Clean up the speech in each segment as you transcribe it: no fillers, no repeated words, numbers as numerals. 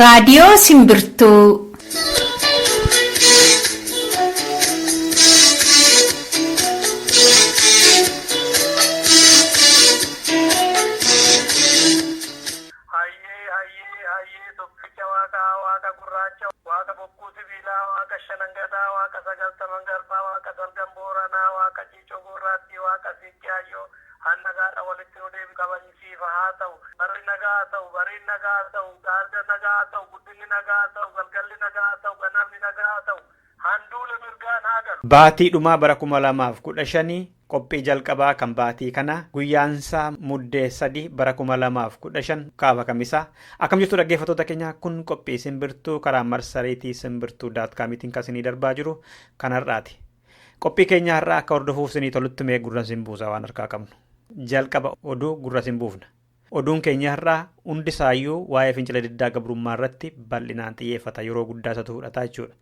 Raadiyoo Simbirtuu. Baatii dhumaa bara 2015 qophii jalqabaa kan baatii kana guyyaansaa muddee 3 bara 2015 kaaba kamisaa akkam jirtu dhaggeeffattoota keenya kun qophii simbirtuu karaa marsariitii simbirtuu.com kan isinii darbaa jiru kanarraati. Qophii keenya har'aa akka hordofuuf isinii tolutti mee gurra simbuusaa waan harkaa qabnu jalqaba oduu gurra simbuufna. Oduun keenya har'aa hundisaayyuu waa'ee fincila diddaa gabrummaa irratti bal'inaan xiyyeeffata yeroo guddaa isatu fudhataa jechuudha.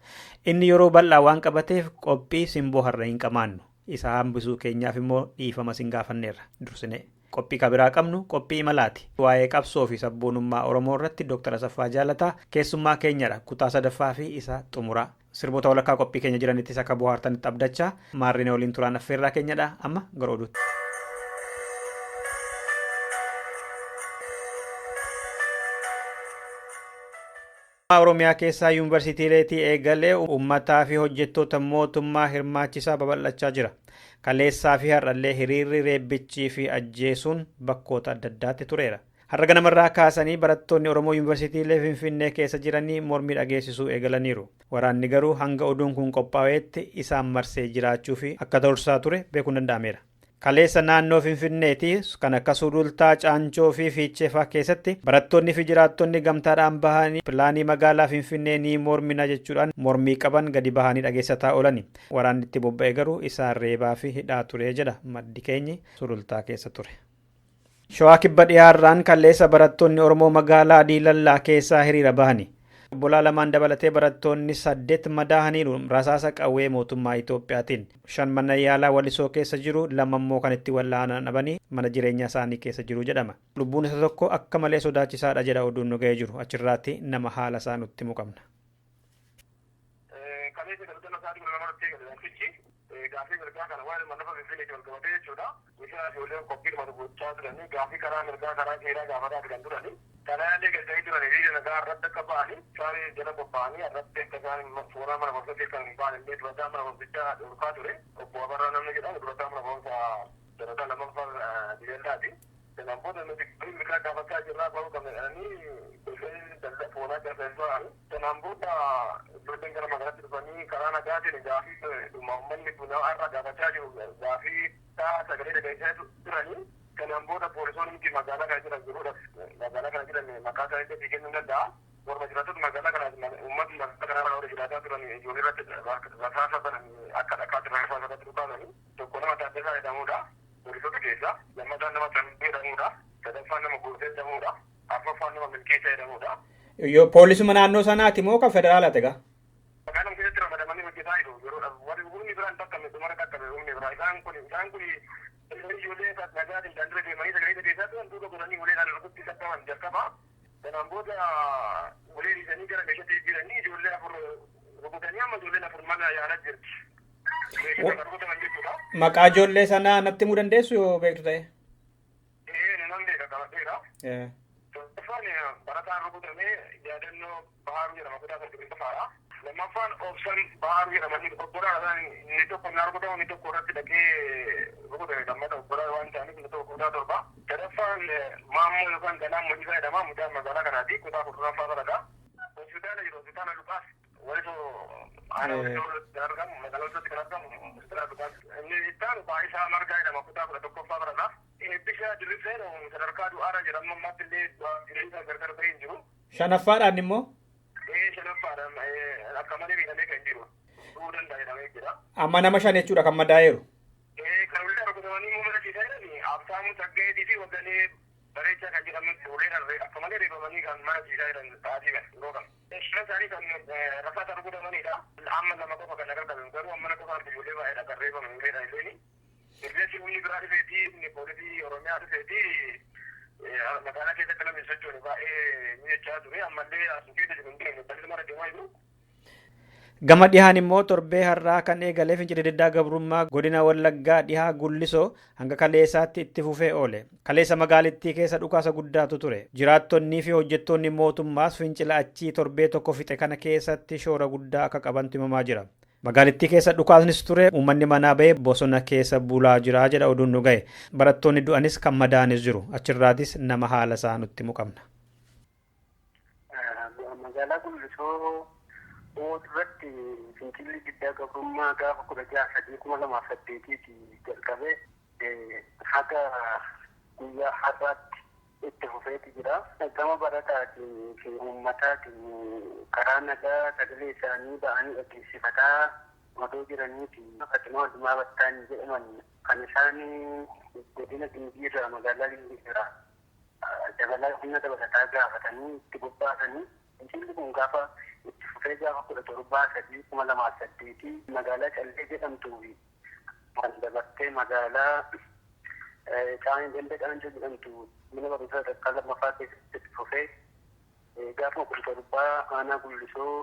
Inni yeroo bal'aa waan qabateef qophii simboo har'a hin qabaannu. Isa hambisuu keenyaaf immoo dhiifama sin gaafanneerra dursine. Qophii kabiraa qabnu qophii imalaati. Waa'ee qabsoo fi sabboonummaa Oromoo irratti Dr. Asaffaa Jaalataa keessummaa keenyadha. Kutaa sadaffaa fi isa xumuraa. Sirboota walakkaa qophii keenya jiranittis akka bohaartanitti abdachaa maarrine waliin turaan affeerraa keenyadha. Amma gara oduutti. Oromiyaa keessaa yuunivarsiitiileetii eegalee uummataa fi hojjettoota mootummaa hirmaachisaa babal'achaa jira. Kaleessaa fi har'allee hiriirri reebbichii fi ajjeesuun bakkoota adda addaatti tureera. Har'a ganamarraa kaasanii barattoonni Oromoo yuunivarsiitiilee Finfinnee keessa jiranii mormii dhageessisuu eegalaniiru. Waraanni garuu hanga oduun kun qophaa'etti isaan marsee jiraachuu fi akka tursaa ture beekuun danda'ameera. Kaleessa naannoo Finfinneetii kan akka Sulultaa, Caancoo fi Fiicheefaa keessatti barattoonni fi jiraattonni gamtaadhaan bahanii pilaanii magaalaa Finfinnee ni mormina jechuudhaan mormii qaban gadi bahanii dhageessataa oolani. Waraanni itti bobba'e garuu isaan reebaa fi hidhaa ture jedha maddi keenyi Sulultaa keessa ture. Shawaa kibba dhiyaarraan kaleessa barattoonni Oromoo magaalaa Diilallaa keessaa hiriira bahani. Obbolaa lamaan dabalatee barattoonni 8 madaahaniiru rasaasa qawwee mootummaa Itoophiyaatiin. 5 mana yaalaa Walisoo keessa jiru, 2 immoo kan itti wal'aanan dhabanii mana jireenyaa isaanii keessa jiru jedhama. Lubbuun isa tokko akka malee sodaachisaadha jedha oduun nu ga'ee jiru. Achirraatti nama haala isaa nutti himu qabna. Kanaalee gadi turanii fi nagaa irratti akka ba'anii isaanii jala bobba'anii irratti akka isaan suuraa mana barumsaa kan ba'an illee durataa mana barumsichaa dhorkaa ture. Obbo Abarraa namni jedhamu durataa mana barumsaa darataa lammaffaa Diilallaati. Kanaan booda nuti miidiyaa gaafachaa jirraa bahuu qabna jedhanii gosoonni foonaa gaafachaa. Kanaan booda ijoolleen gara magaalaatti dhufanii karaa nagaatiin gaafii uummanni kun har'a gaafachaa jiru gaafii ta'a sagalee dhageessaa turanii. Kanaan booda poolisoonni magaalaa kana jiran jiruudhaaf magaalaa kana jiran maqaa isaanii itti kennuu danda'a. Morma jiraatota magaalaa kana uummatni magaalaa kana warra jiraataa turan ijoollee irratti rasaasa banan akka dhaqaatti rasaasa irratti dhukaasanii tokko nama Taaddasaa jedhamudha. Poolisoota keessaa lammataan nama Tanbee jedhamudha. Sadaffaan nama Gootee jedhamudha. Afuraffaan nama Milkeessaa jedhamudha. Poolisuma naannoo sanaati moo kan federaalaati egaa? Magaalaan keessatti ramadamanii hojjetaa jiru yeroodhaaf warri humni biraan takkame dhumara takkame humni biraa isaan kun ijoollee nagaatiin dandira deemanii sagalee keessatti wantoota godhanii uleedhaan rukutti qaqqaban jalqaba. Kanaan booda ulee dhiisanii gara meeshatti jiranii ijoollee afur rukutanii amma ijoolleen afur mana yaalaa jirti. Meeshaa rukutaman jechuudha. Maqaa ijoollee sanaa natti himuu dandeessu yoo beektu ta'e? Nan beeka qabateera. Tokkoffaan barataan rukutamee yaadannoo Bahaaruu jedhama kutaa saddeet qofaadha. Lammaffaan Obsan Bahaaruu jedhamanii obbolaan inni tokko na rukutamu inni tokko irratti dhaqee rukutame lammata obbolaa waan ta'aniif inni tokko kutaa torba. Sadaffaan Maammoo yookaan Ganaan Mojisaa jedhama mucaan magaalaa kanaati kutaa kurnaffaa baradha. Hospitaala jiru hospitaala Luqaas walisoo argamu magaalaa walitti kan argamu hospitaala Luqaas. Inni ittaan Baayisaa Margaa jedhama kutaa 11ffaa baradha. Eebbishaa Dirrikseen sadarkaa du'aarra jedhamu ammaatti illee jireenya gargar bahee hin jiru. Shanaffaadhaan immoo? Shanaffaadhaan akka malee miidhamee kan jiru. Dhufuu danda'a jedhamee jira. Amma nama 5 jechuudha kan madaa'eeru. Kan ullee rukutamanii muumara ciisaa jedhani Absaamuu Saggayeetii fi Wagganee Bareechaa kan jedhamu uleedhaan akka malee reebamanii kan mana ciisaa jedhan ta'atii yeroo kan. Shan isaanii kan rasaasa rukutamanidha. Amma lama qofa kan agargamu garuu amma qofa ijoollee baay'eedha kan reebaman uleedhaan illee. Irreessi humni biraa dhufeetii inni poolisii Oromiyaa dhufeetii magaalaa keessatti namni socho'u baay'ee ni jechaa ture ammallee as keessa jiru hin deemne bal'ina mara deemaa jiru. Gama dhihaan immoo torbee har'aa kan eegalee fincila diddaa gabrummaa godina Wallaggaa dhihaa Gullisoo hanga kaleessaatti itti fufee oole. Kaleessa magaalittii keessa dhukaasa guddaatu ture. Jiraattonnii fi hojjettoonni mootummaas fincila achii torbee tokko fixe kana keessatti shoora guddaa akka qabantu himamaa jira. Magaalittii keessa dhukaasnis ture uummanni manaa bahee bosona keessa bulaa jira jedha oduun nu ga'e. Barattoonni du'anis kan madaanis jiru. Achirraatis nama haala isaa nutti muqamna. Magaalaa Gullisoo irratti fincilli diddaa gabrummaa gaafa 16/3/2008 jalqabee haga guyyaa har'aatti itti fufeeti jira. Gama barataatiin fi uummataatiin karaa nagaa sagalee isaanii ba'anii dhageessifataa odoo jiraniiti Fatima Waldimmaa Battaanii jedhaman kan isaan godina Gimbiirraa magaalaa Gimbiirraa dabalaa humna dabalataa gaafatanii itti bobbaasanii fincilli kun gaafa itti fufee gaafa 17/3/2008 magaalaa Callee jedhamtuu fi kan dabartee magaalaa Caanjoo jedhamtu mana barumsaa sadarkaa lammaffaa keessatti itti fufee gaafa 17 aanaa Gullisoo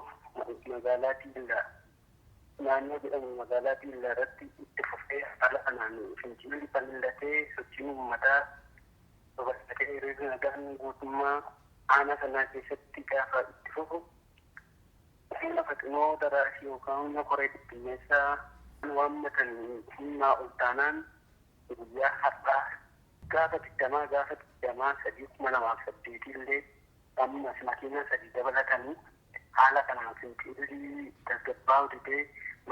magaalaa Diillaa naannoo jedhamu magaalaa Diillaa irratti itti fufee haala kanaan fincilli bal'atee sochiin uummataa babal'atee hiriirri nagaan guutummaa aanaa sanaa keessatti gaafa itti fufu humna Faximoo Daraashii yookaan humna Koree Bittinneessaa waammatan humnaa ol taanaan guyyaa har'aa gaafa 20/3/2008 illee ammas makiinaa 3 dabalatanii haala kanaan fincilli tasgabbaa'u didee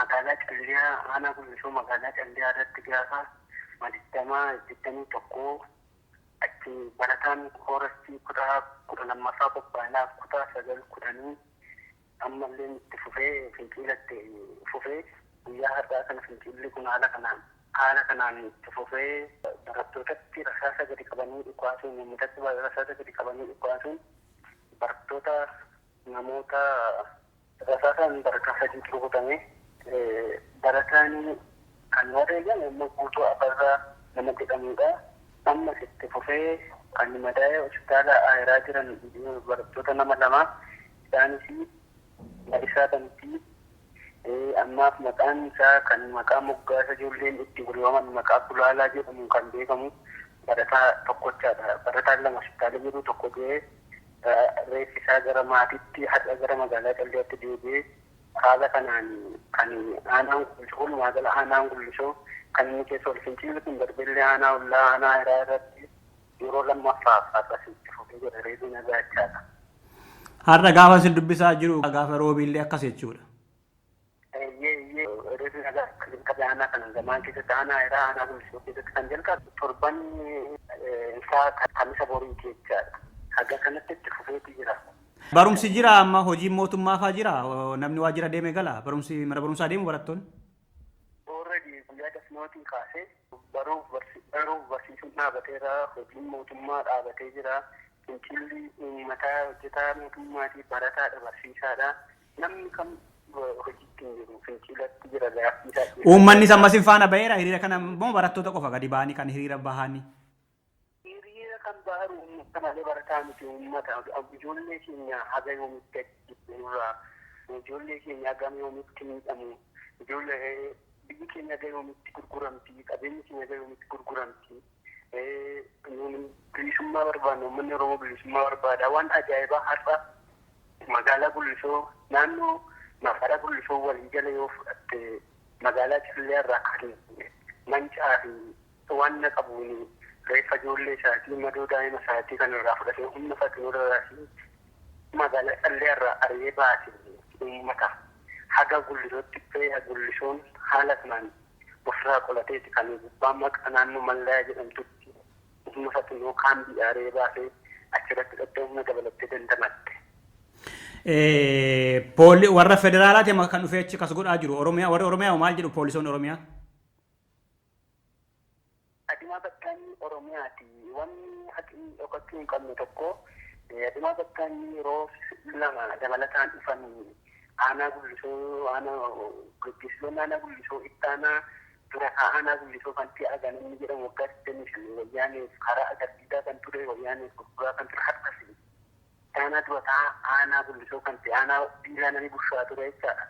magaalaa Callee aanaa Gullisoo magaalaa Callee irratti gaafa 20/21 achi barataan koorasii 12ffaa qophaa'inaa 9/9 ammallee itti fufee fincilatti fufee guyyaa har'aa kana fincilli kun haala kanaan itti fufee barattootatti rasaasa gadi qabanii dhukaasuun uummatatti rasaasa gadi qabanii dhukaasuun barattoota namoota rasaasaan barataa 3 rukutame barataan kan wareegan immoo guutuu afarraa nama jedhamudha. Ammas itti fufee kan madaa'ee hospitaala Ayiraa jiran barattoota nama 2 isaanis Lalisaa Bantii ammaaf maqaan isaa kan maqaa moggaasa ijoolleen itti gurguraman maqaa Bulaalaa jedhamu kan beekamu barataa tokkochaadha. Barataan 2 hospitaala jiru tokko ga'ee reeffi isaa gara maatiitti har'a gara magaalaa Calleetti deebi'ee haala kanaan kan aanaan Gullisoo magaalaa aanaan Gullisoo kan inni keessa ol fincilli kun darbeellee aanaa ollaa aanaa Ayiraa irratti yeroo lammaffaaf akkasitti fufee jira reebii nagaa jechaadha. Har'a gaafa isin dubbisaa jiru gaafa roobiillee akkas jechuudha. Reebii nagaa jalqabe aanaa kana gamaan keessatti aanaa Ayiraa aanaa Gullisoo keessatti kan jalqabe torban isaa kamisa boriiti jechaadha. Haga kanatti itti fufeeti jira. Barumsi jira amma hojiin mootummaa fa'aa jira namni waajjira deemee gala barumsi mana barumsaa deemu barattoonni. Guyyaa dasnootiin kaasee baruuf barsiisuun dhaabateera hojiin mootummaa dhaabatee jira. Fincilli uummataa hojjetaa mootummaatii barataadha barsiisaadha namni kam hojiitti hin jiru fincilatti jira gaaffiidha. Uummanni ammas hin faana baheera hiriira kana moo barattoota qofa gadi bahanii kan hiriira bahanii? Hiriira kan baharu uummata malee barataa miti uummata ijoollee keenya haga yoomitti ajjeefamurraa ijoollee keenya hagam yoomitti miidhamu ijoollee biyyi keenya haga yoomitti gurguramti qabeenyi keenya haga yoomitti gurguramti. Bilisummaa barbaadna uummanni Oromoo bilisummaa barbaada waan ajaa'ibaa har'a magaalaa Gullisoo naannoo magaalaa Gullisoo walii jala yoo fudhatte magaalaa Callee irraa kan mancaa fi waan na qabuun reeffa ijoollee isaatii madoo daa'ima isaatii kan irraa fudhatee humna Faximoo Daraashii magaalaa Callee irraa ari'ee baase uummata haga Gullisootti ta'ee Gullisoon haala kanaan ofirraa qolateeti kan gubbaan maqaa naannoo Mallayaa jedhamtutti humna Faximoo kaambii ari'ee baasee achirratti dhaqee humna dabalattee dandamatte. Warra federaalaati amma kan dhufee achi kas godhaa jiru warri Oromiyaa maal jedhu poolisoonni Oromiyaa? Adimaa Battaanii Oromiyaati. Wanni haqni dhokachuu hin qabne tokko Adimaa Battaanii yeroo 2 dabalataan dhufan aanaa Gullisoo aanaa gaggeessitoonni aanaa Gullisoo itti aanaa dura aanaa guddisoo kan ta'e aganamni jedhamu waggaa 25 wayyaanee karaa agarsiisaa kan ture wayyaanee gurguraa kan ture har'as aanaa dura aanaa guddisoo kan ta'e aanaa dhiiraa namni bushaa ture jechaadha.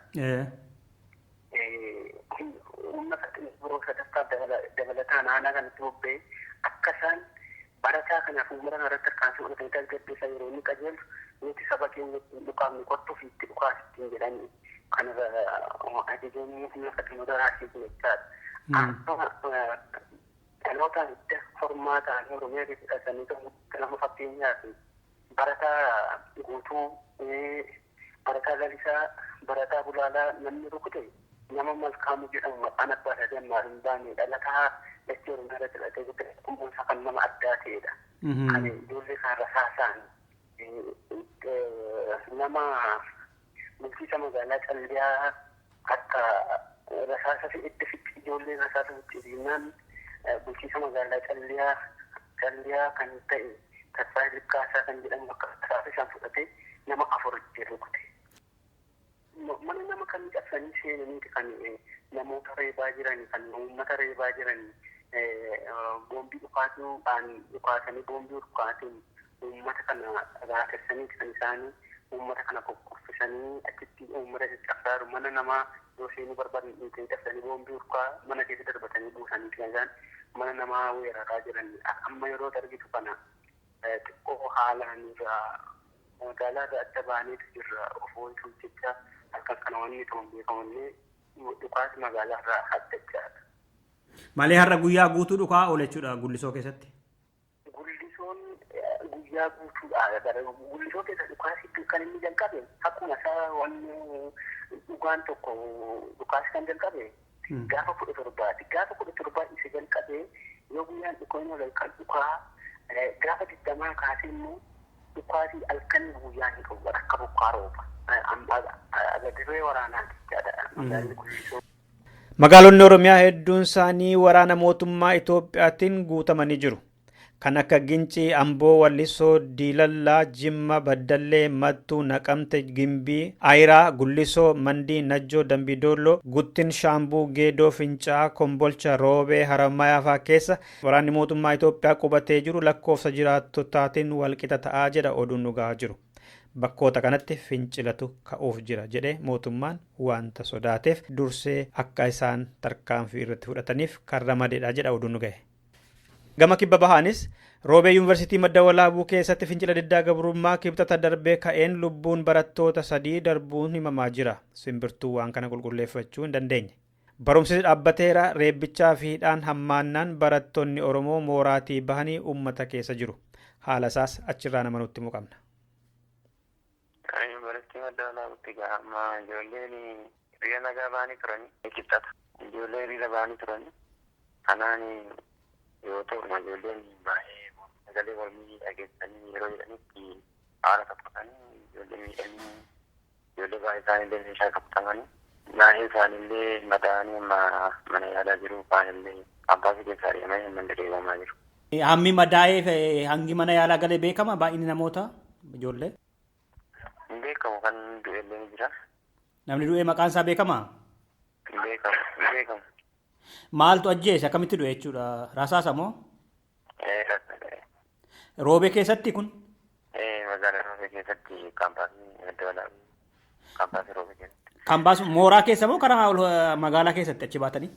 Humna biroo sadarkaa dabalataan aanaa kanatti bobba'ee akka isaan barataa kanaaf uummata kanarratti harkaan fudhatanii tasgabbeessaa yeroo inni qajeelu nuti saba keenya dhukaafni qottuuf itti dhukaasittiin jedhanii kanarra ajajoonni humna fakkii daraasii jechaadha. Dhalootaan itti hormaa ta'anii Oromiyaa keessa hidhatanii nama fakkeenyaaf barataa guutuu, barataa lalisaa, barataa bulaalaa namni rukute nama malkaamuu jedhamu maqaan abbaa sadeen maaliin baanee dhalataa dachee Oromiyaa irratti dhalatee guddate qumbuunsa kan nama addaa ta'edha. Kan ijoollee isaan rasaasaan nama bulchiisa magaalaa Calliyaa akka rasaasa itti fitti ijoollee rasaasa fixiisinaan bulchiisa magaalaa Calliyaa kan ta'e Tasfaayee Likkaasaa kan jedhamu akka rasaasa isaan fudhatee nama 4 itti rukute. Mana nama kan cabsanii seenanii kan namoota reebaa jiranii kan uummata reebaa jiranii boombii dhukaasanii boombii dhukaatiin uummata kana raakessanii kan isaanii uummata kana qoqqoffisanii achitti uummata caccabsaaru mana namaa yoo seenuu barbaadan cabsanii boombii dhukaa mana keessa darbatanii buusanii kan mana namaa weeraraa jiranii amma yeroo argitu kana xiqqoo haalaan magaalaa irraa adda baaneetu jirra ofoo isu jecha akka kana wanni ta'uun beekamannee dhukaas magaalaa irraa addachaadha. Malee har'a guyyaa guutuu dhukaa oole jechuudha Gullisoo keessatti. Gullisoon guyyaa guutuudha. Gullisoo keessa dhukaasi kan inni jalqabe akkuma isaa wanni dhugaan tokko dhukaasi kan jalqabe gaafa 17 gaafa 17 isa jalqabe yoo guyyaan dhukoon kan dhukaa gaafa 20 kaasee immoo dhukaasi halkan guyyaa hin qabu akka bokkaa rooba. Dirree waraanaati jechaadha magaalli Gullisoo. Magaalonni Oromiyaa hedduun isaanii waraana mootummaa Itoophiyaatiin guutamanii jiru. Kan akka Gincii, Amboo, Wallisoo, Diilallaa, Jimma, Baddallee, Mattuu, Naqamte, Gimbii, Ayiraa, Gullisoo, Mandii, Najjoo, Dambidooloo, Guttin, Shaambuu, Geedoo, Fincaa'aa, Kombolcha, Roobee, Haramayaa fa'aa keessa waraanni mootummaa Itoophiyaa qubatee jiru lakkoofsa jiraattotaatiin walqixa ta'aa jedha oduun nu gahaa jiru. Bakkoota kanatti fincilatu ka'uuf jira jedhee mootummaan wanta sodaateef dursee akka isaan tarkaanfii irratti fudhataniif kan ramadeedha jedha oduun nu gahe. Gama kibba bahaanis Roobee Yuunivarsiitii Madda Walaabuu keessatti fincila diddaa gabrummaa kibxata darbee ka'een lubbuun barattoota 3 darbuun himamaa jira. Simbirtuu waan kana qulqulleeffachuu hin dandeenye. Barumsi dhaabbateera reebbichaa fi hidhaan hammaannaan barattoonni Oromoo mooraatii bahanii uummata keessa jiru. Haala isaas achirraa nama nutti himu qabna. Yuunivarsiitii Madda Walaabuutti gaafa ijoolleen hiriira nagaa ba'anii turanii kibxata. Ijoollee hiriira ba'anii turanii kanaan yoo ta'u ijoolleen baay'ee sagalee mormii dhageessanii yeroo jedhanitti haala taphatanii ijoollee miidhanii ijoollee baay'ee isaaniillee meeshaa qabatamanii baay'ee isaaniillee madaa'anii mana yaalaa jiru baay'eellee abbaa fi keessaa deemanii manni deebifamaa jiru. Hammi madaa'ee hangi mana yaalaa galee beekama baay'inni namoota ijoollee. Hin beekamu kan du'ellee ni jira. Namni du'ee maqaan isaa beekamaa? Hin beekamu. Maaltu ajjeese akkamitti du'e jechuudha? Rasaasa moo? Rasaasa. Roobee keessatti kun? Magaalaa Roobee keessatti kaampaasii Madda Walaabuu kaampaasii Roobee keessatti. Kaampaas mooraa keessa moo karaa magaalaa keessatti achi baatanii?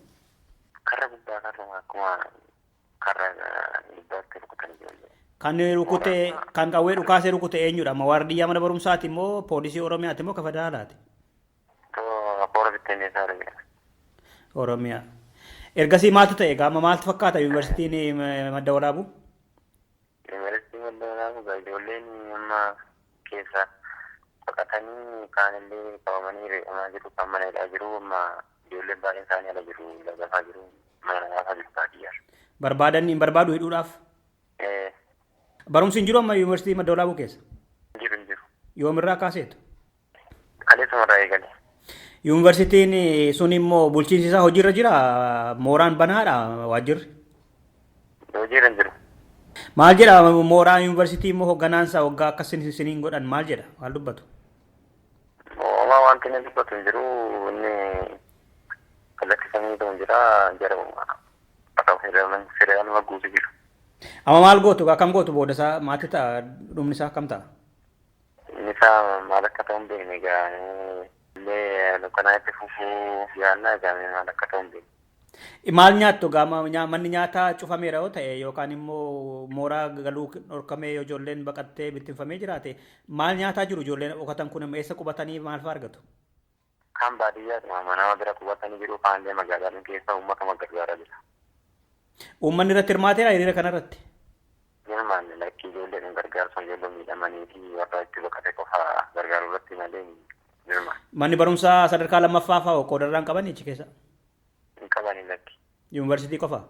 Karra gubbaa akkuma karra gubbaatti rukutan ijoollee. Kan rukute kan qawwee dhukaasee rukute eenyudha? Waardiyyaa mana barumsaati moo poolisii Oromiyaati moo federaalaati? Abboola bittinneessaa Oromiyaa. Oromiyaa. Ergasii maaltu ta'e gaama maaltu fakkaata Yuunivarsiitiin Madda Walaabuu? Yuunivarsiitiin Madda Walaabuu ijoolleen amma keessa baqatanii kaanillee qabamanii reebamaa jiru kan mana hidhaa jiru amma ijoolleen baay'een isaanii ala jiru lagafaa jiru mana nyaafaa jiru baadiyyaa. Barbaadan hin barbaadu hidhuudhaaf? Barumsi hin jiru amma Yuunivarsiitii Madda Walaabuu keessa? Hin jiru. Yoomirraa kaaseetu? Kaleessumarraa eegale. Yuunivarsiitiin sun immoo bulchiinsi isaa hojiirra jira? Mooraan banaadha waajjirri? Hojiirra hin jiru. Maal jedha mooraan yuunivarsiitii immoo hogganaansa waggaa akkasin isiniin godhan maal jedha? Maal dubbatu? Homaa wanti inni dubbatu hin jiru inni kallattisamii ta'u hin jiru. jira jara atau federal maguutu jiru. Amma maal gootu akkam gootu booda isaa maatii ta'a dhumni isaa akkam ta'a? Inni isaa maal akka ta'u hin beekne egaa illee dukkanaa itti fufuu yaannaa egaa maal akka ta'u hin beekne. Maal nyaattu gaama manni nyaataa cufameera yoo ta'e yookaan immoo mooraa galuu dhorkamee yoo ijoolleen baqattee bittinfamee jiraate maal nyaataa jiru ijoolleen dhokatan kun eessa qubatanii maal fa'aa argatu? Kan baadiyyaa mana bira qubatanii jiru kaanillee magaalaa keessa uummata gargaaraa jira. Uummanni irratti hirmaateera hiriira kanarratti? Ilmaan lakkii ijoolleen gargaarsa ijoollee miidhamanii fi warra itti boqotee qofa gargaaruu irratti malee ilmaan. Manni barumsaa sadarkaa lammaffaa fa'aa qoodarraan qabanii achi keessa? Hin qabanii lakki. Yuunivarsiitii qofa?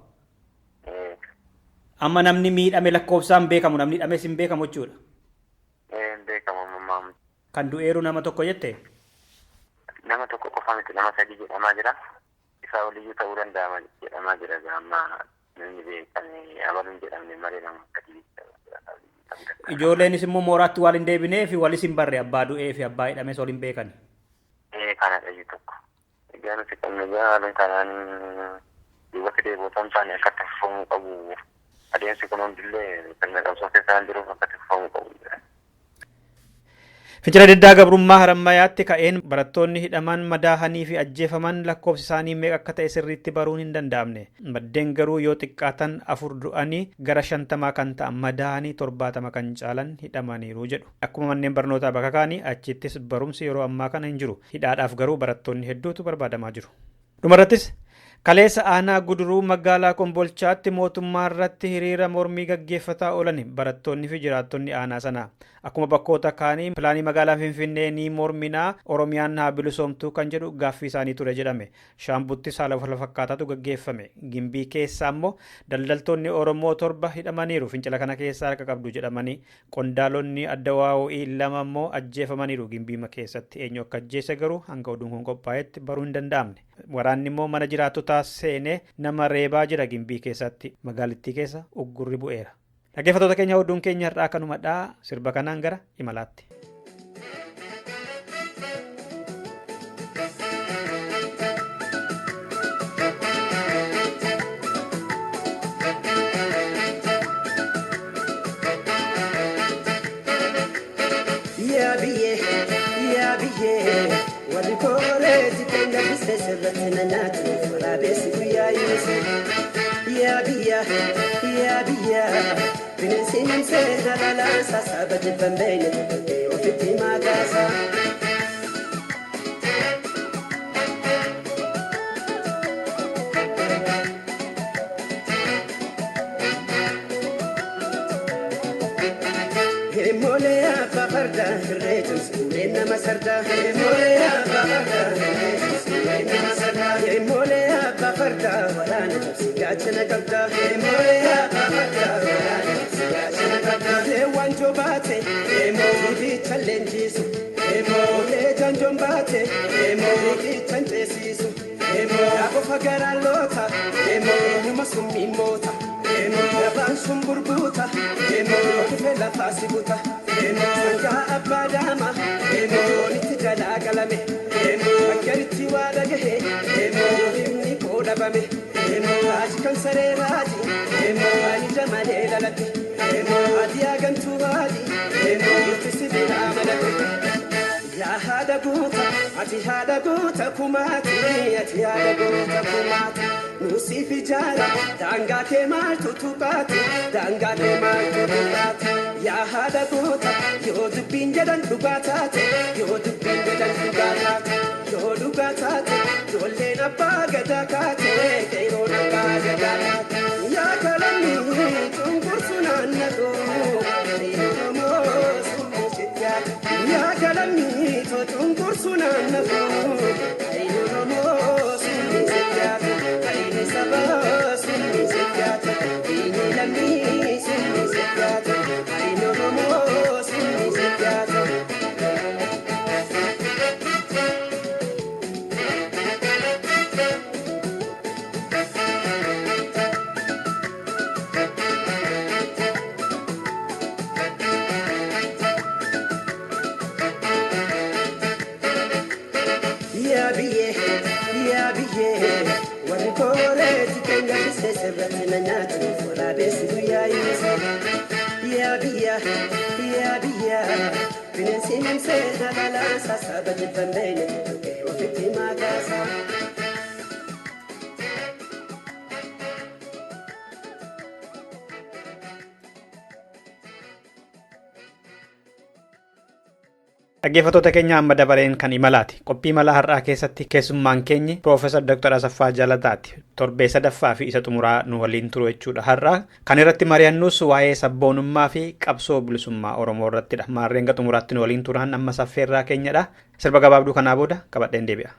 Amma namni miidhame lakkoofsaan beekamu namni hidhames hin beekamu jechuudha? Hin beekamu ammaa. Kan du'eeru nama tokko jettee? Nama tokko qofa miti nama sadii jedhamaa jira. Isaa oliyyuu ta'uu danda'a jedhamaa jira amma namni beekame abaluun jedhamne malee nama sadii. Ijoolleenis immoo mooraatti waan hin deebinee fi walis hin barre abbaa du'ee fi abbaa hidhames wal hin beekan. Kanadha jechuu tokko. Egaa nuti qabne haaluma kanaan duubatti deebootaan isaanii akka taasifamuu qabu. Adeemsi kun hundillee kan qabsoo keessaan jiruuf akka taasifamuu qabu. Fincila diddaa gabrummaa Harammayaatti ka'een barattoonni hidhaman madaahanii fi ajjeefaman lakkoofsi isaanii meeqa akka ta'e sirriitti baruun hin danda'amne. Maddeen garuu yoo xiqqaatan 4 du'anii gara 50 kan ta'an madaahanii 70 kan caalan hidhamaniiru jedhu. Akkuma manneen barnootaa bakka kaanii achittis barumsi yeroo ammaa kana hin jiru. Hidhaadhaaf garuu barattoonni hedduutu barbaadamaa jiru. Dhumarrattis kaleessa aanaa guduruu magaalaa Kombolchaatti mootummaa irratti hiriira mormii gaggeeffataa oolan barattoonni fi jiraattonni aanaa sanaa. Akkuma bakkoota kaanii pilaanii magaalaa Finfinnee ni morminaa Oromiyaan haa bilisoomtuu kan jedhu gaaffii isaanii ture jedhame. Shaambuttis haala wal fakkaataatu gaggeeffame. Gimbii keessa ammoo daldaltoonni Oromoo 7 hidhamaniiru fincila kana keessa harka qabdu jedhamanii qondaalonni adda waa'o'ii 2 ammoo ajjeefamaniiru Gimbii keessatti. Eenyu akka ajjeese garuu hanga oduun kun qophaa'etti baruu hin danda'amne. Waraanni immoo mana jiraattotaa seenee nama reebaa jira Gimbii keessatti. Magaalittii keessa uggurri bu'eera. Dhaggeeffattoota keenya oduun keenya har'aa kanumadhaa sirba kanaan gara imalaatti. Bineensiin seera lalaasa saba jibban beeyne ofitti makaasa. Himoolee abbaa fardaa hirreetuun suureen nama sardaa. Himoolee abbaa fardaa hirreetuun suureen nama sardaa. Himoolee abbaa fardaa waraana cabsi gaachana qabdaa. Himoolee abbaa fardaa waraana. Wanjo baate, emo challenges, emo janjon baate, emo challenges, emo yako fagara lota, emo numa summi mota, emo yaban sumburbuta, emo kifela fasibuta, emo sanga abadama, emo niti jala galame, emo akariti wadagahe, emo himni kodabame, emo ajikan sare raji, emo anija male lalati. Adia gantuwali, emo tisibira malakati. Ya hada guta, ati hada guta kumati, ati hada guta kumati. Nusifi jala, danga ke mal tutupati, danga ke mal tutupati. Ya hada guta, yo dubinja dan dubatate, yo dubinja dan dubatate, yo dubatate, yo lena bagadakate, keiro na bagadakate. Ya kalami, tungur sunanago, keiro sumisitya. Ya kalami, tungur sunanago, keiro sumisitya. Kaini saba sumisitya, ini lami sumisitya. Kaino sumisitya. warri kooreeti keenya bisee sirratti na nyaatu waraabessi guyyaa yuusa yaa biyya bineensi himsee dabalaa sassaaba jibban beeyne ofitti maakaasa. Dhaggeeffattoota keenya amma dabareen kan imalaati. Qophii imala har'aa keessatti keessummaan keenya Piroofeesar Dr. Asaffaa Jaalataati. Torbee sadaffaa fi isa xumuraa nu waliin turu jechuudha har'aa. Kan irratti mari'annus waa'ee sabboonummaa fi qabsoo bilisummaa Oromoo irrattidha. Maarreen ga xumuraatti nu waliin turan amma saffeerraa keenyadha. Sirba gabaabduu kanaa booda qabadheen deebi'a.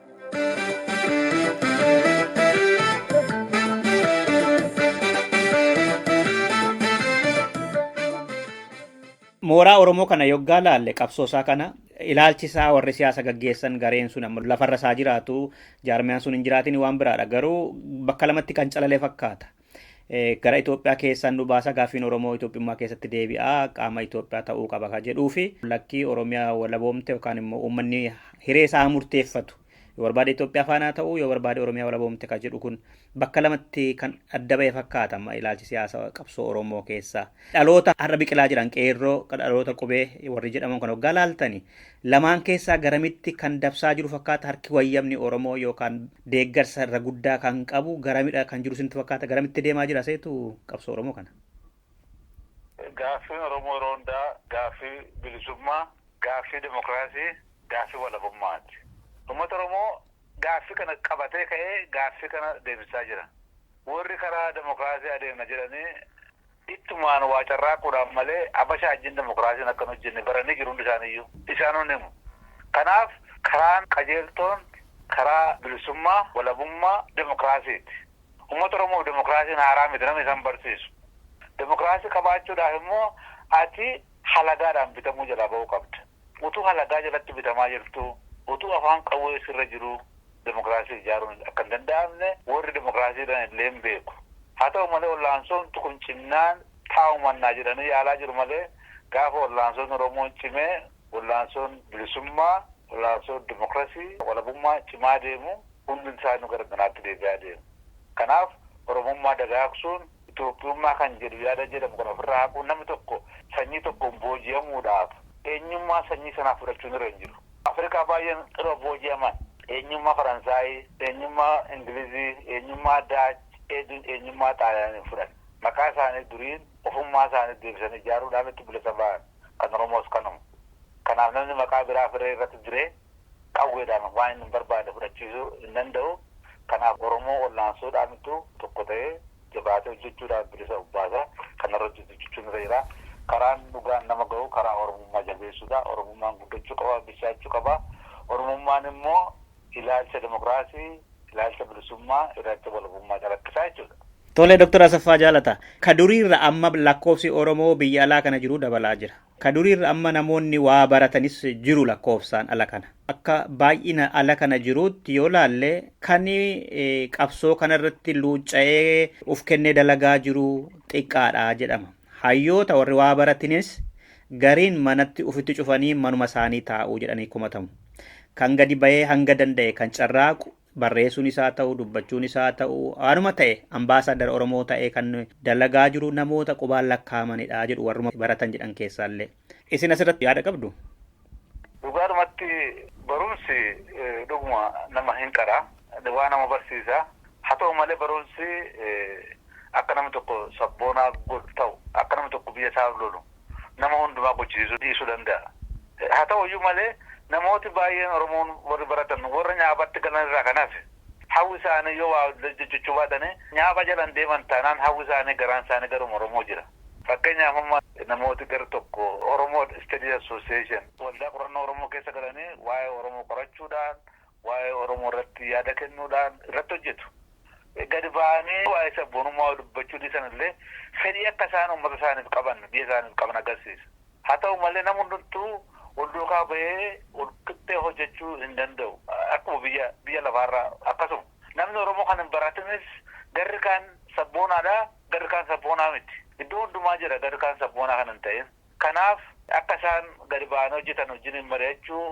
Mooraa Oromoo kana yoggaa laalle qabsoosaa kana ilaalchisaa warri siyaasa gaggeessan gareen sun amma lafarra isaa jiraatu jaarmiyaan sun hin jiraatin waan biraadha garuu bakka lamatti kan calalee fakkaata. Gara Itoophiyaa keessaan nu baasa gaaffiin Oromoo Itoophiyummaa keessatti deebi'aa qaama Itoophiyaa ta'uu qaba kan jedhuu fi lakkii Oromiyaa walaboomte yookaan immoo uummanni hiree isaa murteeffatu yoo barbaade Itoophiyaa faanaa ta'uu yoo barbaade Oromiyaa walaboomte kan jedhu kun bakka lamatti kan adda ba'e fakkaata amma ilaalchi siyaasa qabsoo Oromoo keessaa. Dhaloota har'a biqilaa jiran qeerroo dhaloota qubee warri jedhaman kan hoggaa laaltani lamaan keessaa garamitti kan dabsaa jiru fakkaata harki wayyamni Oromoo yookaan deeggarsa irra guddaa kan qabu garamidha kan jiru sinti fakkaata garamitti deemaa jira seetu qabsoo Oromoo kana. Gaaffiin Oromoo yeroo hundaa gaaffii bilisummaa, gaaffii dimokiraasii, gaaffii walabummaati. Uummata Oromoo gaaffii kana qabatee ka'ee gaaffii kana deebisaa jira. Warri karaa dimokiraasii adeemna jedhanii ittumaan waa carraaquudhaan malee abashaa wajjin dimokiraasiin akka hin hojjenne baranii jiru hundi isaaniiyyuu isaan himu. Kanaaf karaan qajeeltoon karaa bilisummaa, walabummaa, dimokiraasiiti. Uummata Oromoo dimokiraasiin haaraa miti namni isaan barsiisu. Dimokiraasii qabaachuudhaaf immoo ati halagaadhaan bitamuu jalaa ba'uu qabda. Utuu halagaa jalatti bitamaa jirtu, utuu afaan qawwee sirra jiru dimokiraasii ijaaruun akka hin danda'amne warri dimokiraasiidhaan illee hin beeku. Haa ta'u malee wallaansoon kun cimnaan taa'u mannaa jedhanii yaalaa jiru malee gaafa wallaansoon Oromoon cimee wallaansoon bilisummaa, wallaansoon dimokiraasii, walabummaa cimaa deemu hundi isaanii gara kanaatti deebi'aa deemu. Kanaaf Oromummaa dagaagsuun Itoophiyummaa kan jedhu yaada jedhamu kan ofirraa haquun namni tokko sanyii tokkoon booji'amuudhaaf eenyummaa sanyii sanaa fudhachuun irra hin jiru. Afrikaa baay'een irra booji'aman eenyummaa Faransaayii, eenyummaa Ingilizii, eenyummaa Daach, eenyummaa Xaaliyaanii fudhan. Maqaa isaanii duriin ofummaa isaanii deebisanii ijaaruudhaan itti bilisa ba'an kan Oromoos kanuma. Kanaaf namni maqaa biraa firee irratti diree qawweedhaan waan inni barbaade fudhachiisuu hin danda'u. Kanaaf Oromoo wallaansoodhaanitu tokko ta'ee jabaatee hojjechuudhaan bilisa ubbaasa kanarra hojjechuun irra jira. Karaan dhugaan nama ga'u karaa Oromummaa jabeessuudha. Oromummaan guddachuu qaba, bishaachuu qaba. Oromummaan immoo ilaalcha dimokiraasii, ilaalcha bilisummaa, ilaalcha walabummaa calaqqisaa jechuudha. Tole Dr. Asaffaa Jaalataa. Ka duriirra amma lakkoofsi Oromoo biyya alaa kana jiru dabalaa jira. Ka duriirra amma namoonni waa baratanis jiru lakkoofsaan ala kana. Akka baay'ina ala kana jiruutti yoo laalle kan qabsoo kanarratti luucca'ee uf kennee dalagaa jiru xiqqaadha jedhama. Hayyoota warri waa baratinis gariin manatti ufitti cufanii manuma isaanii taa'uu jedhanii kumatamu. Kan gadi bahee hanga danda'e kan carraaqu barreessuun isaa ta'u dubbachuun isaa ta'u waanuma ta'e ambaasaadara Oromoo ta'e kan dalagaa jiru namoota qubaan lakkaamanidha jedhu warruma baratan jedhan keessaallee. Isin asirratti yaada qabdu? Dhugaadhumatti barumsi dhuguma nama hin qara waa nama barsiisa. Haa ta'u malee barumsi akka namni tokko sabboonaa ta'u akka namni tokko biyya isaa lolu nama hundumaa gochisiisuu dhiisuu danda'a. Haa ta'u iyyuu malee namooti baay'een Oromoon warri baratan warra nyaabatti galan irraa kanaaf hawwi isaanii yoo waa jechuu baatanii nyaaba jalan deeman taanaan hawwi isaanii garaan isaanii garuma Oromoo jira. Fakkeenyaaf amma namooti gara tokko Oromoo Study Association waldaa qorannoo Oromoo keessa galanii waa'ee Oromoo qorachuudhaan waa'ee Oromoo irratti yaada kennuudhaan irratti hojjetu. Gadi ba'anii waa'ee sabboonummaa dubbachuu dhiisan illee fedhii akka isaan uummata isaaniif qaban biyya isaaniif qaban agarsiisa. Haa ta'u malee nama hundumtuu wal duukaa bahee wal qixxee hojjechuu hin danda'u. Akkuma biyya lafaarraa akkasuma. Namni Oromoo kan hin baratinis garri kaan sabboonaadha, garri kaan sabboonaa miti. Iddoo hundumaa jira garri kaan sabboonaa kan hin ta'in. Kanaaf akka isaan gadi ba'anii hojjetan wajjin mari'achuu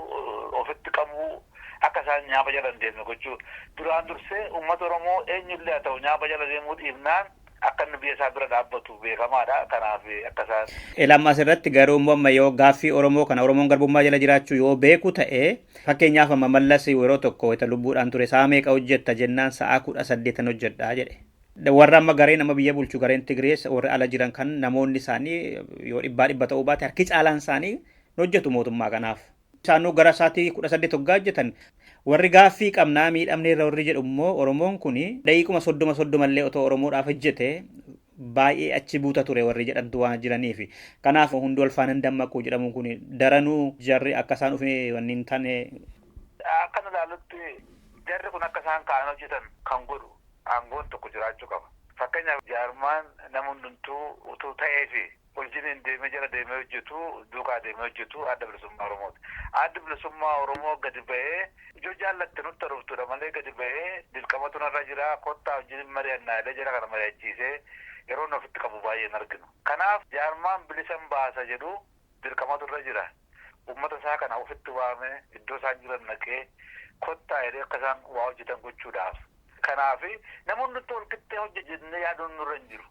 ofitti qabu akka isaan nyaapa jala hin deemne gochuu duraan dursee uummata Oromoo eenyullee haa ta'u nyaapa jala deemuu dhiibnaan akka inni biyya isaa bira dhaabbatu beekamaadha. Kanaaf akka isaan Lamma asirratti garuu amma yoo gaaffii Oromoo kana Oromoon garbummaa jala jiraachuu yoo beeku ta'e fakkeenyaaf amma Mallas yeroo tokko wayita lubbuudhaan ture sa'a meeqa hojjetta jennaan sa'a 18 hojjedhaa jedhe. Warra amma gareen amma biyya bulchu gareen Tigrees warra ala jiran kan namoonni isaanii yoo dhibba ta'uu baate harki caalaan isaanii hojjetu mootummaa kanaaf. Isaanuu gara sa'aatii 18 hoggaa hojjetan warri gaaffii qabnaa miidhamne irra warri jedhu immoo Oromoon kun daqiiquma 30 illee otoo Oromoodhaaf hojjete baay'ee achi buuta ture warri jedhantu waan jiraniif kanaaf hundi wal faana hin dammaqu jedhamu kun daranuu jarri akka isaan dhufne wanni hin taane akka ilaalutti jarri kun akka isaan ka'an hojjetan kan godhu aangoon tokko jiraachuu qaba. Fakkeenyaaf jaarmaan nama hundumtuu utuu ta'eefi wajjin deemee jala deemee hojjetu duukaa deemee hojjetu adda bilisummaa Oromooti. Adda bilisummaa Oromoo gadi ba'ee ijoo jaallatte nutti dhuftudha malee gadi ba'ee dirqamatu narra jira kottaa wajjin mari'annaa illee jara kana mari'achiisee yeroo ofitti qabu baay'ee hin arginu. Kanaaf jaarmaan bilisa baasa jedhu dirqamatu irra jira. Uummata isaa kana ofitti waamee iddoo isaan jiran naqee kottaa jedhee akka isaan waa hojjetan gochuudhaaf. Kanaaf namoonni nutti walqixxee hojjechennee yaaduun nurra hin jiru.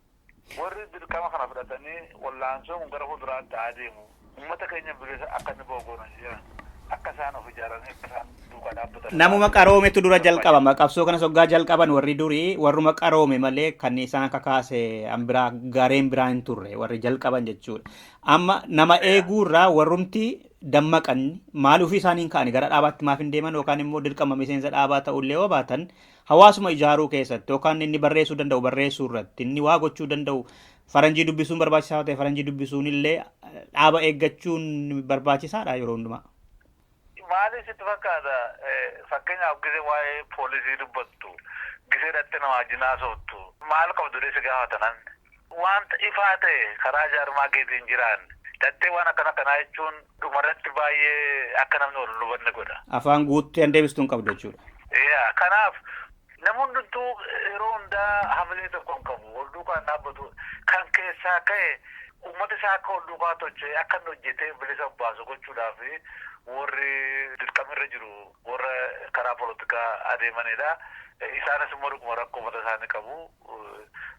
Warri dirqama kana fudhatanii wallaansoo gara fuulduraatti adeemu uummata keenya bilisa akka inni boogoonan jiran akka isaan of ijaaranii akka isaan duukaa dhaabbatan. Namuma qaroometu dura jalqabama qabsoo kana soggaa jalqaban warri durii warruma qaroome malee kan isaan kakaase biraa gareen biraa hin turre warri jalqaban jechuudha. Amma nama eeguurraa warrumti dammaqan maal ofii isaaniin ka'anii gara dhaabaatti maaf hin deeman yookaan immoo dirqama miseensa dhaabaa ta'ullee yoo baatan hawaasuma ijaaruu keessatti yookaan inni barreessuu danda'u barreessuu irratti inni waa gochuu danda'u faranjii dubbisuun barbaachisaa ta'e faranjii dubbisuun illee dhaaba eeggachuun barbaachisaadha yeroo hundumaa. Maaliif sitti fakkaata fakkeenyaaf gisee waa'ee poolisii dubbattu gisee dhatte nama jinaa soottu maal qabdu deessi gaafatanan wanta ifaa ta'e karaa jaarmaa keetiin jiraan dhattee waan akkanaa jechuun dhumarratti baay'ee akka namni wal hubanne godha. Afaan guuttee deebistuun qabdu jechuudha. Kanaaf namoonni yeroo hundaa hamilee tokko hin qabu wal duukaa dhaabbatu kan keessaa ka'e uummata isaa akka wal duukaa tolchee akka inni hojjetee bilisa baasu gochuudhaaf warri dirqamirra jiru warra karaa poolitikaa adeemanidha. Isaanis immoo dhuguma rakkoo uummata isaanii qabu.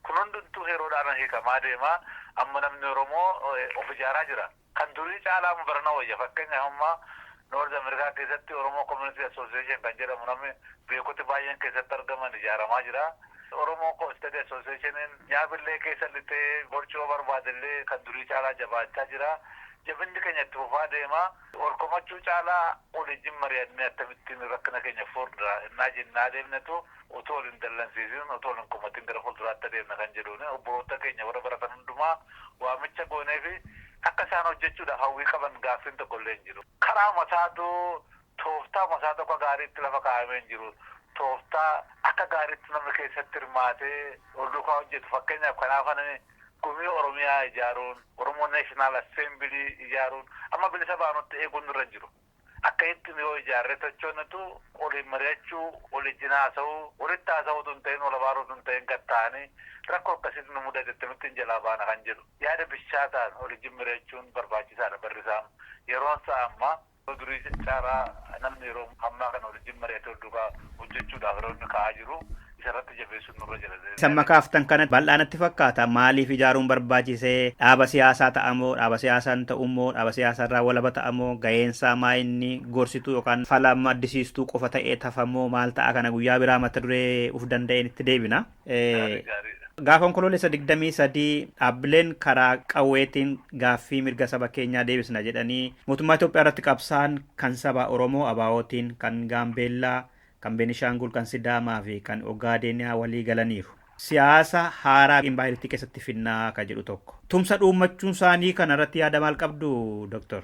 Kun hundumtuu yeroodhaan hiikamaa deema. Amma namni Oromoo of ijaaraa jira. Kan durii caalaa barana wayya fakkeenyaaf amma Noord Ameerikaa keessatti Oromoo Community Association kan jedhamu namni beekoti baay'een keessatti argaman ijaaramaa jira. Oromoo State Associationiin nyaabillee keessa lixee borchoo barbaadellee kan durii caalaa jabaachaa jira. Jabinni keenya itti fufaa deema. Walkomachuu caalaa waliin mari'annee akkamittiin rakkina keenya fuuldura innaa jennaa deemnetu otoo waliin dallansiisin otoo waliin komatiin gara fuulduraatti adeemna kan jedhuun obboloota keenya warra baratan hundumaa waamicha goonee fi akka isaan hojjechuudhaaf hawwii qaban gaaffiin tokko illee hin jiru. Karaa masaatu tooftaa masaa tokko gaariitti lafa kaa'amee hin jiru. Tooftaa akka gaariitti namni keessatti hirmaatee ol duukaa hojjetu fakkeenyaaf kanaaf gumii Oromiyaa ijaaruun Oromoo National Assembly ijaaruun amma bilisa baanutti eeguun irra jiru. Akka ittiin yoo ijaarree tochoonnetu waliin mari'achuu waliin haasa'uu walitti haasa'uutu hin ta'in wal abaaruutu hin ta'in gatta'anii rakkoo akkasitti nu mudatetti mittiin jalaa baana kan jedhu. Yaada bishaataan waliin mari'achuun barbaachisaadha barrisaan. Yeroon isaa amma durii caalaa namni yeroo ammaa kana waliin mari'atee duukaa hojjechuudhaaf yeroo inni ka'aa jiru. Samma kaaftan kana bal'aanatti fakkaata maaliif ijaaruun barbaachisee dhaaba siyaasaa ta'amoo dhaaba siyaasaan ta'ummoo dhaaba siyaasarraa walaba ta'amoo ga'eensaa maa inni gorsituu yookaan fala maddisiistuu qofa ta'ee tafamoo maal ta'a kana guyyaa biraa mata duree uf danda'een itti deebina. Gaafa onkoloolessa 23 dhaabbileen karaa qawweetiin gaaffii mirga saba keenyaa deebisna jedhanii mootummaa Itoophiyaa irratti qabsaan kan saba Oromoo ABO'tiin kan Gaambeellaa kan Beenishaangul kan Sidaamaa fi kan Ogaadeniyaa walii galaniiru. Siyaasa haaraa impaayiriitii keessatti finnaa kan jedhu tokko. Tumsa dhuummachuun isaanii kana irratti yaada maal qabdu Doktor?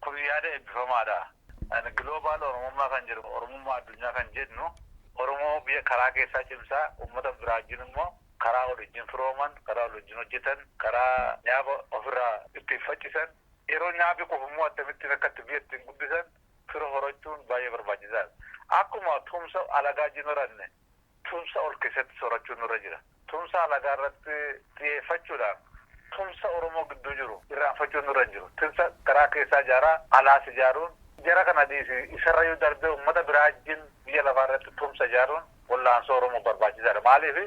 Kun yaada eebbifamaadha. Global Oromummaa kan jedhu Oromummaa addunyaa kan jennu Oromoo biyya karaa keessaa cimsaa uummata biraa wajjin immoo karaa waliin firooman karaa waliin hojjetan karaa nyaaba ofirraa ittiin faccisan yeroo nyaabi qofummoo akkamittiin akka itti biyya ittiin guddisan fira horachuun baay'ee barbaachisaadha. Akkuma tumsa alagaa jinuranne tumsa ol keessatti sorachuun nurra jira. Tumsa alagaa irratti xiyyeeffachuudhaan tumsa Oromoo gidduu jiru irraanfachuun nurra jiru. Tumsa karaa keessaa ijaaraa alaas ijaaruun jara kana dhiisi isarrayyuu darbee uummata biraa wajjin biyya lafaa irratti tumsa ijaaruun wal'aansoo Oromoo barbaachisaadha. Maaliif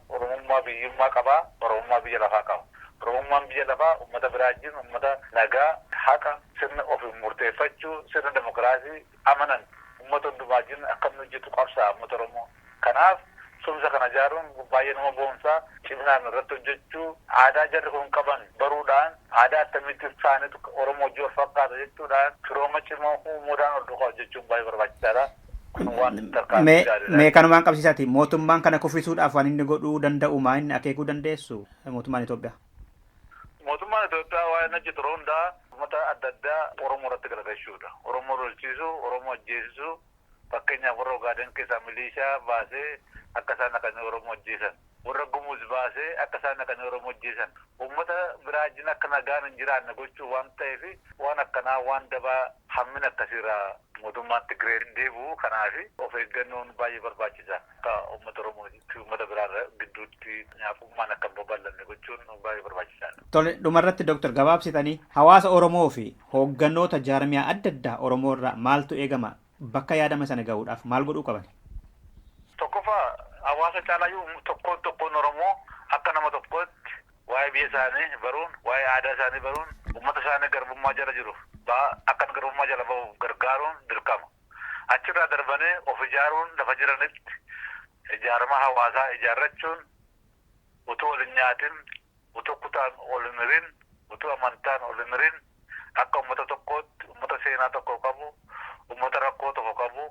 Oromummaa biyyummaa qabaa, Oromummaa biyya lafaa qaba. Oromummaan biyya lafaa uummata biraa wajjin uummata nagaa, haqa, sirna ofiin murteeffachuu, sirna demokiraasii amanan uummata hundumaa wajjin akkamiin hojjetu qabsaa uummata Oromoo. Kanaaf tumsa kana ijaaruun baay'ee nama boonsaa, ciminaan irratti hojjechuu, aadaa jarri kun qaban baruudhaan, aadaa akkamitti isaaniitu Oromoo hojii wal fakkaata jechuudhaan, firooma cimaa uumuudhaan ol duukaa hojjechuun baay'ee barbaachisaadha. Mee kanumaan qabsiisaati mootummaan kana kuffisuudhaaf waan inni godhuu danda'u maa inni akeekuu dandeessu mootummaan Itoophiyaa? Mootummaan Itoophiyaa waa inni hojjetu hundaa uummata adda addaa Oromoo irratti garagalchuudha. Oromoo lolchiisuu, Oromoo ajjeesisuu, fakkeenyaaf warra Ogaaden keessaa milishaa baasee akka isaan naqanii Oromoo ajjeesan, warra Gumuz baasee akka isaan naqanii Oromoo ajjeesan, uummata biraa wajjin akka nagaan hin jiraanne gochuu waan ta'eef waan akkanaa waan dabaa hammina akkasiirraa mootummaan Tigreen deebi'u kanaaf of eeggannoon baay'ee barbaachisaa akka uummata Oromoo fi uummata biraa gidduutti nyaafummaan akka hin babal'anne gochuun baay'ee barbaachisaadha. Tole dhumarratti Dooktar gabaabsitanii hawaasa Oromoo fi hooggannoota jaarmiyaa adda addaa Oromoo irraa maaltu eegama bakka yaadama sana gahuudhaaf maal godhuu qaban? Tokkoffaa hawaasa caalayyuu tokkoon Oromoo akka nama tokkootti waa'ee biyya isaanii baruun, waa'ee aadaa isaanii baruun, uummata isaanii garbummaa jala jiru akka garbummaa jala bahuuf gargaaruun dirqama. Achirraa darbanii of ijaaruun lafa jiranitti ijaarama hawaasaa ijaarrachuun utuu ol hin nyaatin, utuu kutaan ol hin hirin, utuu amantaan ol hin hirin akka uummata tokkootti uummata seenaa tokko qabu, uummata rakkoo tokko qabu,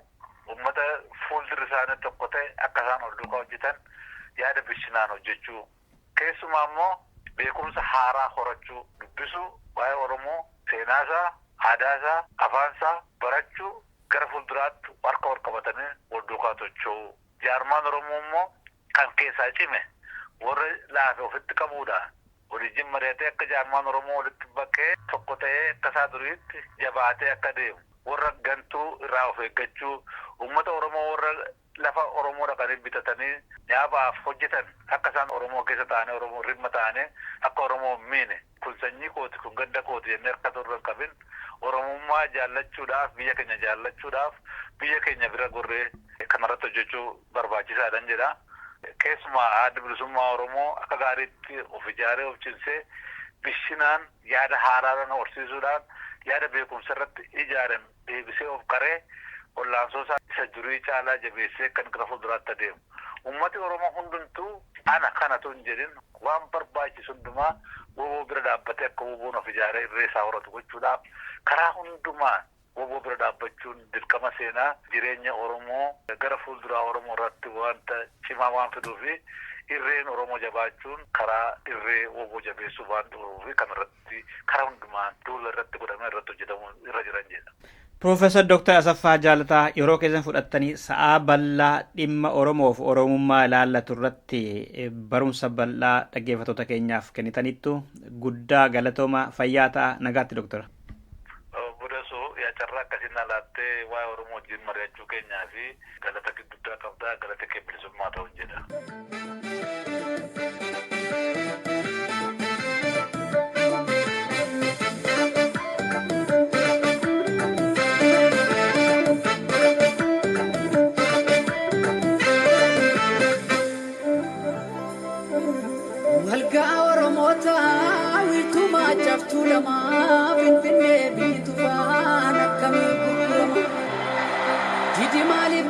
uummata fuuldurri isaanii tokko ta'e akka isaan ol duukaa hojjetan yaada bishinaan hojjechuu. Keessumaa immoo beekumsa haaraa horachuu, dubbisuu, waa'ee Oromoo, seenaasaa, aadaasaa, afaansaa barachuu gara fuulduraatti harka wal qabatanii wal duukaa socho'uu. Jaarmaan Oromoo immoo kan keessaa cime warra laafe ofitti qabuudhaan waliin mari'atee akka jaarmaan Oromoo walitti bakkee tokko ta'ee akka isaa duriitti jabaatee akka deemu. Warra gantuu irraa of eeggachuu, uummata Oromoo warra lafa Oromoo dhaqanii bitatanii nyaabaaf hojjetan akka isaan Oromoo keessa ta'anii Oromoo rimma ta'anii akka Oromoo miine kun sanyii kooti kun gadda kooti jennee harka turre hin qabin Oromummaa jaallachuudhaaf biyya keenya jaallachuudhaaf biyya keenya bira gorree kanarratti hojjechuu barbaachisaadhan jedha. Keessumaa adda bilisummaa Oromoo akka gaariitti of ijaaree of cimsee bishinaan yaada haaraadhaan horsiisuudhaan yaada beekumsa irratti ijaarame deebisee of qaree wallaansoo isa durii caalaa jabeessee kan gara fuulduraatti adeemu. Uummati Oromoo hundumtuu ana kanatu hin jedhin waan barbaachisu hundumaa woboo bira dhaabbatee akka woboon of ijaaree irree isaa horatu gochuudhaaf karaa hundumaa woboo bira dhaabbachuun dirqama seenaa jireenya Oromoo gara fuulduraa Oromoo irratti wanta cimaa waan fiduu fi irreen Oromoo jabaachuun karaa irree woboo jabeessuu waan dhufuu fi kanarratti karaa hundumaan duula irratti godhamee irratti hojjetamu irra jiran jedha. Profeesar Dooktar Asaffaa Jaalataa yeroo keessan fudhattanii sa'aa bal'aa dhimma Oromoof Oromummaa ilaallatu irratti barumsa bal'aa dhaggeeffattoota keenyaaf kennitaniittu guddaa galatooma fayyaa ta'a nagaatti Dooktar. Budasoo carraa akkasiin alaattee waa'ee Oromoo wajjin mari'achuu keenyaa fi galata guddaa qabdaa galata kee bilisummaa ta'uun jedha. Tulama finfinnee biitufaan akkamii gurgurama didi maaliif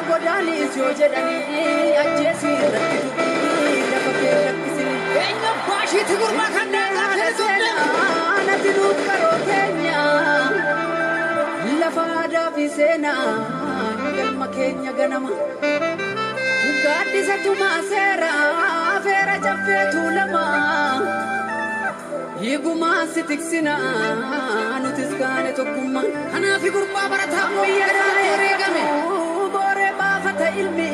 godaanis yoo jedhanii ajjeesii irratti dubbii lafa kee lakkisini eenyu baashiiti gurmaa kanneen seenaa natti nuuf qaroo keenya lafa aadaa fi seenaa galma keenya ganama gaaddisa tumaa seeraa feera caffee tuulama Yeguma sitiksina nutis kaane tokkummaa kanaafi gurbaa barataa mooyyaadhaa eregame booree baafata ilmi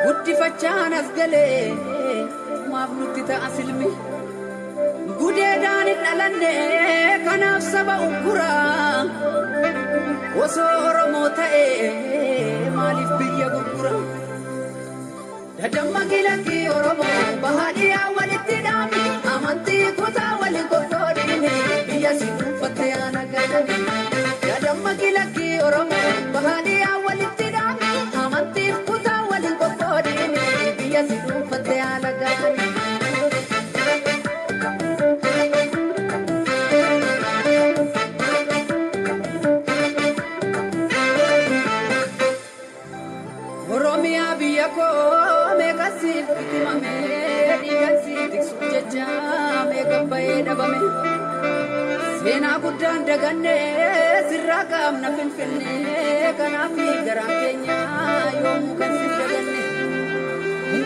guddifachaan as galee maaf nutti ta'a silmi gudeedhaan hin dhalanne kanaaf saba ugguraa osoo Oromoo ta'ee maaliif biyya gurgura dadamma gilakii Oromoo bahaadhiyaa walitti dhaami amantii kutaa wali godhoodhiini biyya si dhuunfatte yaana. oromo bahadiyaa walitti dhaame amantiif kutaa waliin qoqqoodini biyya si dhuunfatte haala gaarii. Oromiyaa biyya koo meeqa siif itimame dhiigan si tiksuuf jecha meeqa bahee dhabame. Seenaa guddaan dagannee sirraa qaamna finfinnee kanaaf garaan keenya yoomuu kan si daganne.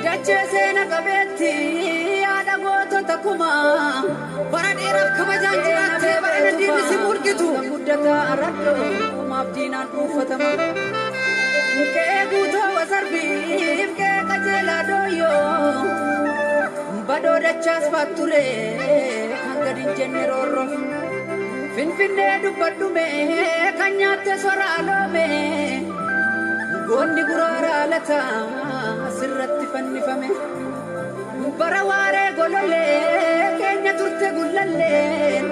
Dachee seena qabeetti haadha gootota kumaa bara dheeraaf kabajaan jiraattee bara nadhiinni si mulqitu. Guddataa arraddoo maaf diinaan dhuunfatama. Kee guutoo wasarbiif kee qajeelaa dooyyoo badoo dachaas faatture kan gadi hin jenne roorroof. Finfinnee dubbadhume kan nyaatte soraaloome goonni guraaraa lataa asirratti fannifame. Bara waaree gololee keenya turte gullalleen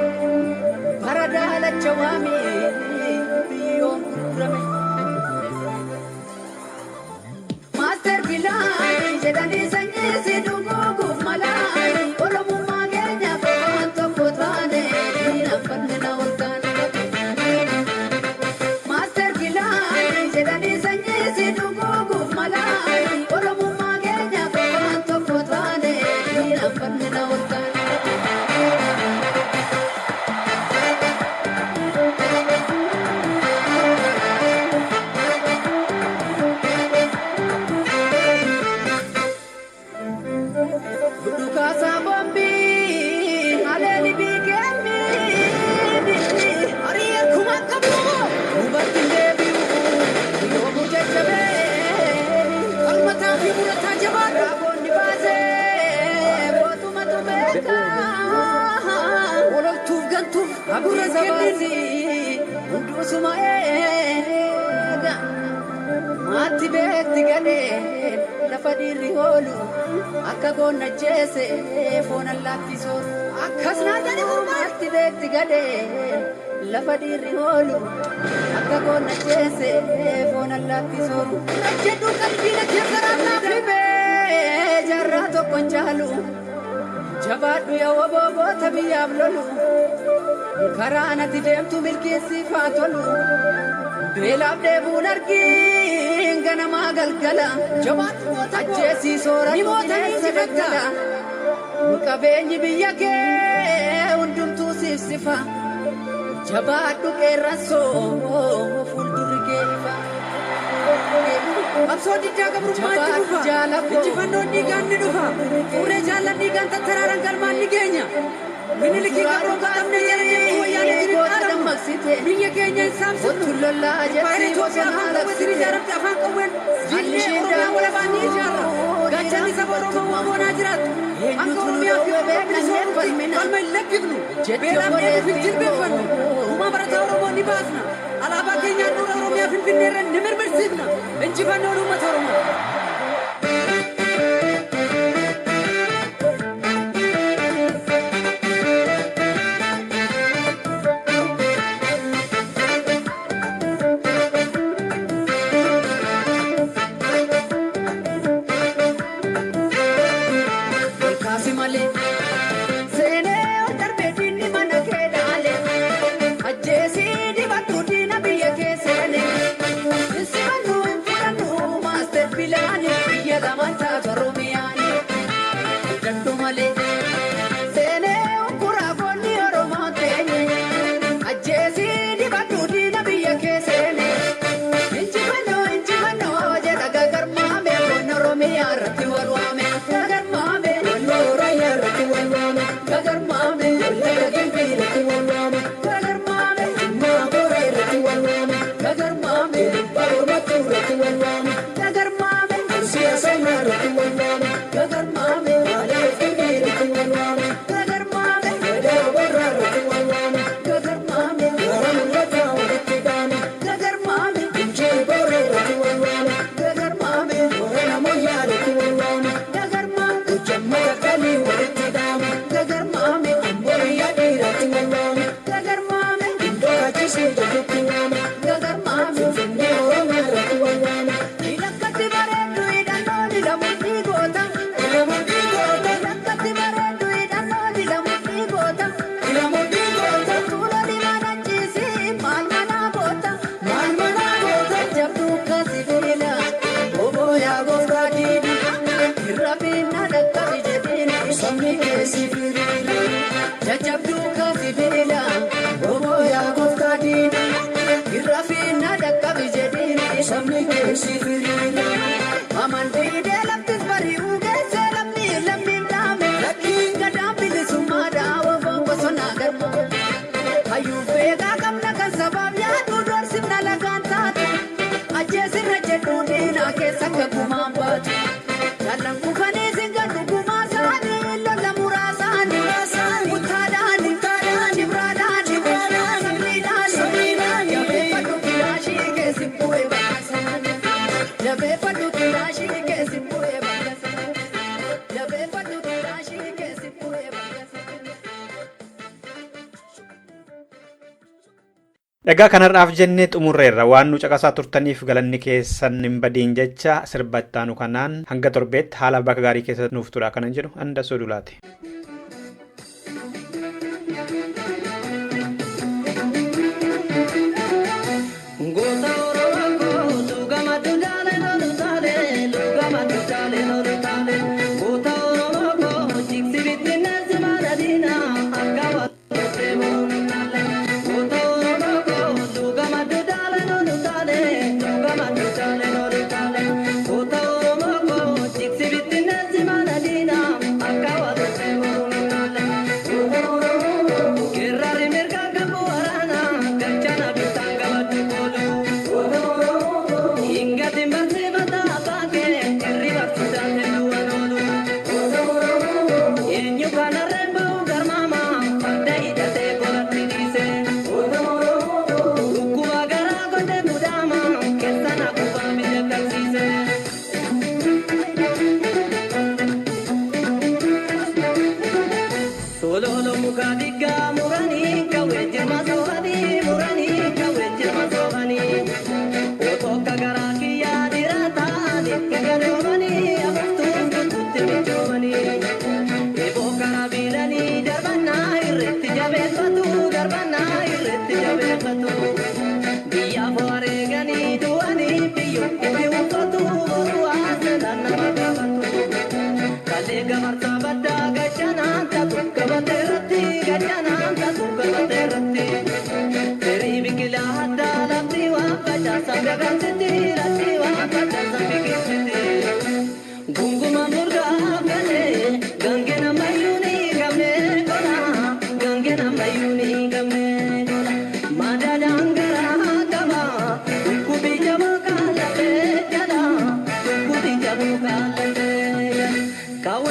bara daalacha waamee biyyoon gurgurame. Maaster Bilaay jedhanii sanyii si dhuguuguuf malaay Oromummaa keenya qofaman tokko taane diinaan fannina ol taane. Maaster Bilaay jedhanii sanyii si dhuguuguuf malaay Oromummaa keenya qofaman tokko taane diinaan fannina ol taane. Abura zabasi undu sumaega mati beekti gadee lafa dhiirri hoolu akka goonna jeese foon allaatti sooru. Akkas naatani mati beekti gadee lafa dhiirri hoolu akka goonna jeese foon allaatti sooru. Jedhu qalbiina keessaraa naafibee jarraa tokko hin jaalu jabaadhu yaa wabooboota biyyaaf lolu. Karaa natti deemtu milkeessiif haa tolu beelaaf deebuun argiin ganamaa galgala ajjeesii sooratu bineensa daggala. Qabeenyi biyya kee hundumtuu siif sifa jabaadhu qeerransoo fuuldurri kee ifa. Absoo diddaa gabrummaatti dhufa injifannoon dhiigaan ni dhufa fuuree jaallan dhiigaan tattaraaran galmaan ni geenya. Miniliki garuu qaamne jedhanii wayyaanee jirin dhaamaksite biyya keenya saamsitu lollaa jettee Itoophiyaa haala wasiin ijaaramte afaan qawween jillee Oromiyaa walabaan ni ijaarra. Gaachanni saba Oromoo waamoonaa jiraatu akka Oromiyaa fi Oromoo falma hin lakkifnu beelaaf deemuuf jilbeeffannu uumaa barataa Oromoo ni baasna. Alaabaa keenyaan dura Oromiyaa Finfinneerra ni mirmirsiifna. Injifannoon uummata Oromoo. Nagar mame, keessa kakkumaan baatu. Jaallan kufanii singa dhugumaa isaanii lola muraasaanii. Kuttaadhaan dibraadhaan sirriidhaan jabeeffadhu kilaashii keessi bu'ee bakka sana. Jabeeffadhu kilaashii keessi bu'ee bakka sana. Jabeeffadhu kilaashii keessi bu'ee bakka sana. Egaa kanarraaf jennee xumurreerra waan nu caqasaa turtaniif galanni keessan hin badiin jecha sirbattaanu kanaan hanga torbeetti haala bakka gaarii keessa nuuf tura kanan jedhu anda sodulaate. Kau